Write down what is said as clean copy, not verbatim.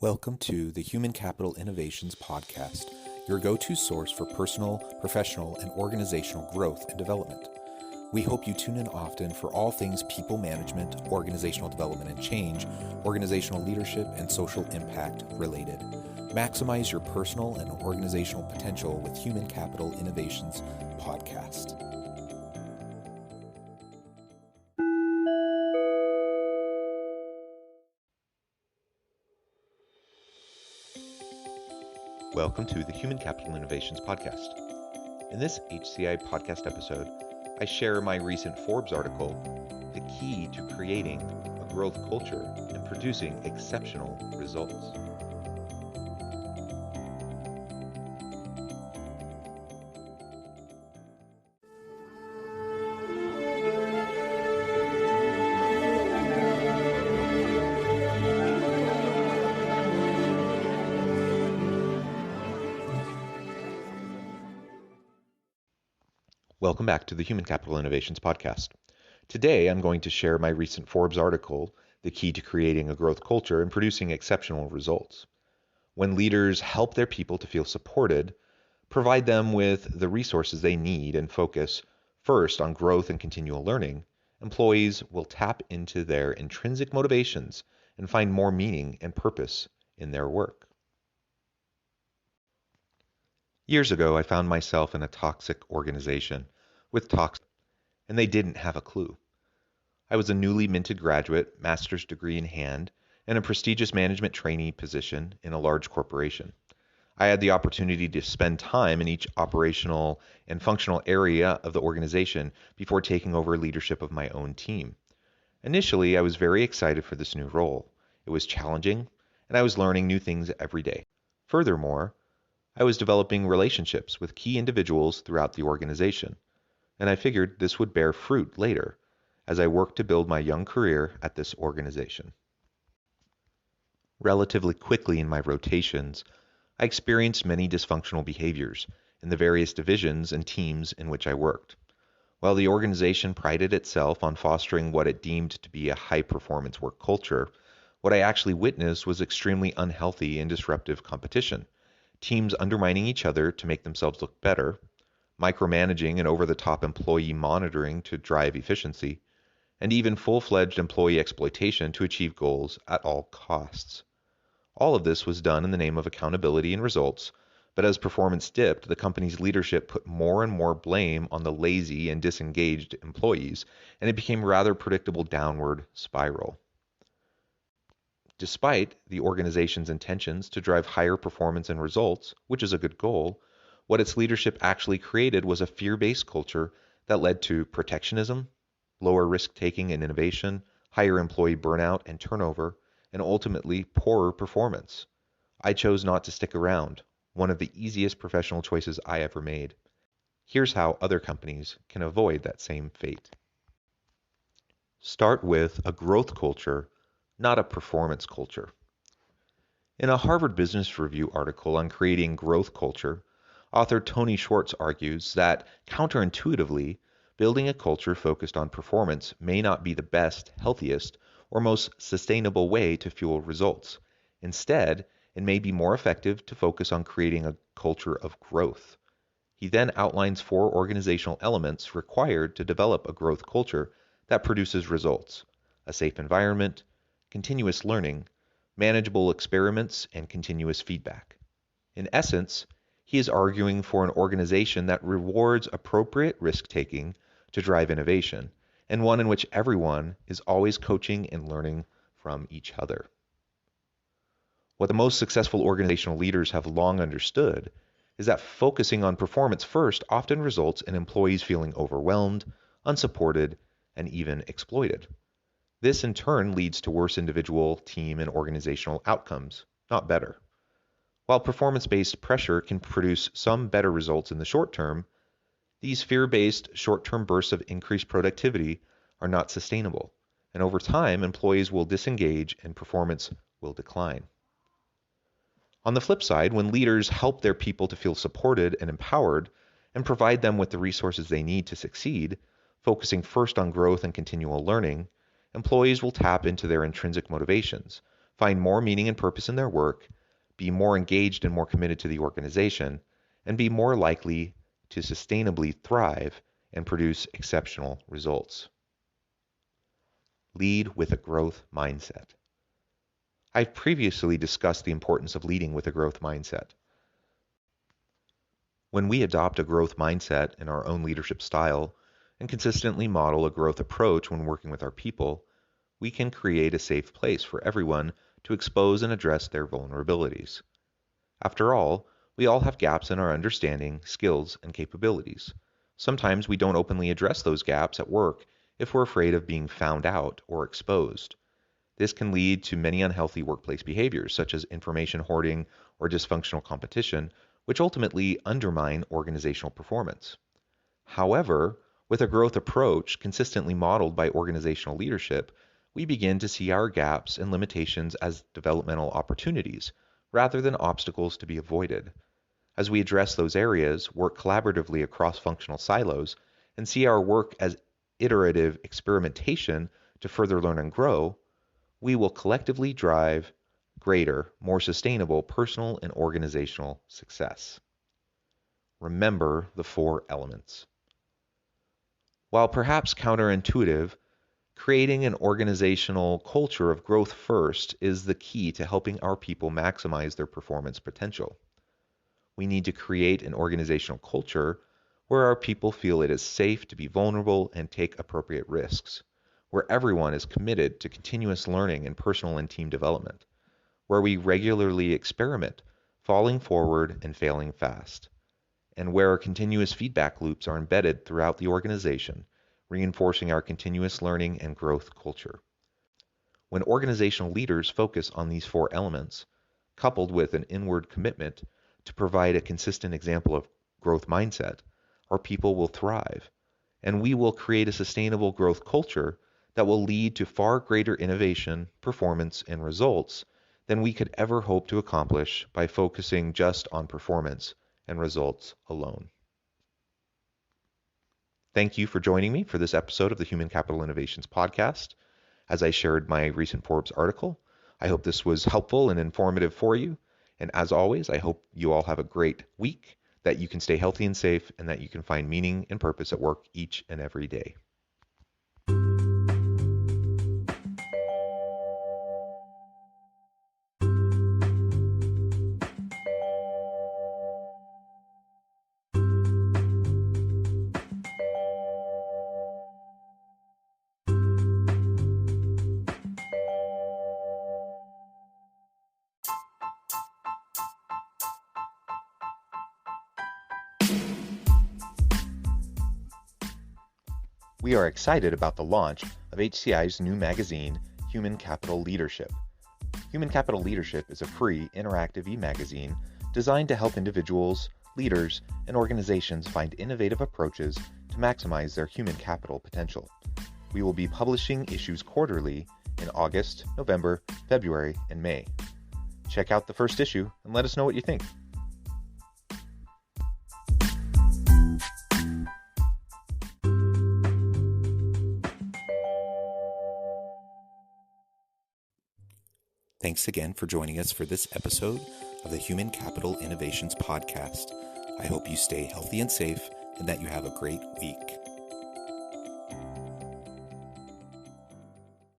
Welcome to the Human Capital Innovations Podcast, your go-to source for personal, professional, and organizational growth and development. We hope you tune in often for all things people management, organizational development and change, organizational leadership, and social impact related. Maximize your personal and organizational potential with Human Capital Innovations Podcast. Welcome to the Human Capital Innovations Podcast. In this HCI Podcast episode, I share my recent Forbes article, The Key to Creating a Growth Culture and Producing Exceptional Results. Welcome back to the Human Capital Innovations Podcast. Today, I'm going to share my recent Forbes article, The Key to Creating a Growth Culture and Producing Exceptional Results. When leaders help their people to feel supported, provide them with the resources they need, and focus first on growth and continual learning, employees will tap into their intrinsic motivations and find more meaning and purpose in their work. Years ago, I found myself in a toxic organization with toxic, and they didn't have a clue. I was a newly minted graduate, master's degree in hand, and a prestigious management trainee position in a large corporation. I had the opportunity to spend time in each operational and functional area of the organization before taking over leadership of my own team. Initially, I was very excited for this new role. It was challenging, and I was learning new things every day. Furthermore, I was developing relationships with key individuals throughout the organization, and I figured this would bear fruit later as I worked to build my young career at this organization. Relatively quickly in my rotations, I experienced many dysfunctional behaviors in the various divisions and teams in which I worked. While the organization prided itself on fostering what it deemed to be a high-performance work culture, what I actually witnessed was extremely unhealthy and disruptive competition. Teams undermining each other to make themselves look better, micromanaging and over-the-top employee monitoring to drive efficiency, and even full-fledged employee exploitation to achieve goals at all costs. All of this was done in the name of accountability and results, but as performance dipped, the company's leadership put more and more blame on the lazy and disengaged employees, and it became a rather predictable downward spiral. Despite the organization's intentions to drive higher performance and results, which is a good goal, what its leadership actually created was a fear-based culture that led to protectionism, lower risk-taking and innovation, higher employee burnout and turnover, and ultimately poorer performance. I chose not to stick around, one of the easiest professional choices I ever made. Here's how other companies can avoid that same fate. Start with a growth culture, not a performance culture. In a Harvard Business Review article on creating growth culture, author Tony Schwartz argues that, counterintuitively, building a culture focused on performance may not be the best, healthiest, or most sustainable way to fuel results. Instead, it may be more effective to focus on creating a culture of growth. He then outlines 4 organizational elements required to develop a growth culture that produces results: a safe environment, continuous learning, manageable experiments, and continuous feedback. In essence, he is arguing for an organization that rewards appropriate risk-taking to drive innovation, and one in which everyone is always coaching and learning from each other. What the most successful organizational leaders have long understood is that focusing on performance first often results in employees feeling overwhelmed, unsupported, and even exploited. This in turn leads to worse individual, team, and organizational outcomes, not better. While performance-based pressure can produce some better results in the short term, these fear-based short-term bursts of increased productivity are not sustainable, and over time, employees will disengage and performance will decline. On the flip side, when leaders help their people to feel supported and empowered and provide them with the resources they need to succeed, focusing first on growth and continual learning, employees will tap into their intrinsic motivations, find more meaning and purpose in their work, be more engaged and more committed to the organization, and be more likely to sustainably thrive and produce exceptional results. Lead with a growth mindset. I've previously discussed the importance of leading with a growth mindset. When we adopt a growth mindset in our own leadership style and consistently model a growth approach when working with our people, we can create a safe place for everyone to expose and address their vulnerabilities. After all, we all have gaps in our understanding, skills, and capabilities. Sometimes we don't openly address those gaps at work if we're afraid of being found out or exposed. This can lead to many unhealthy workplace behaviors, such as information hoarding or dysfunctional competition, which ultimately undermine organizational performance. However, with a growth approach consistently modeled by organizational leadership, we begin to see our gaps and limitations as developmental opportunities rather than obstacles to be avoided. As we address those areas, work collaboratively across functional silos, and see our work as iterative experimentation to further learn and grow, we will collectively drive greater, more sustainable personal and organizational success. Remember the 4 elements. While perhaps counterintuitive, creating an organizational culture of growth first is the key to helping our people maximize their performance potential. We need to create an organizational culture where our people feel it is safe to be vulnerable and take appropriate risks, where everyone is committed to continuous learning and personal and team development, where we regularly experiment, falling forward and failing fast, and where continuous feedback loops are embedded throughout the organization, reinforcing our continuous learning and growth culture. When organizational leaders focus on these 4 elements, coupled with an inward commitment to provide a consistent example of growth mindset, our people will thrive, and we will create a sustainable growth culture that will lead to far greater innovation, performance, and results than we could ever hope to accomplish by focusing just on performance and results alone. Thank you for joining me for this episode of the Human Capital Innovations Podcast. As I shared my recent Forbes article, I hope this was helpful and informative for you. And as always, I hope you all have a great week, that you can stay healthy and safe, and that you can find meaning and purpose at work each and every day. We are excited about the launch of HCI's new magazine, Human Capital Leadership. Human Capital Leadership is a free, interactive e-magazine designed to help individuals, leaders, and organizations find innovative approaches to maximize their human capital potential. We will be publishing issues quarterly in August, November, February, and May. Check out the first issue and let us know what you think. Thanks again for joining us for this episode of the Human Capital Innovations Podcast. I hope you stay healthy and safe and that you have a great week.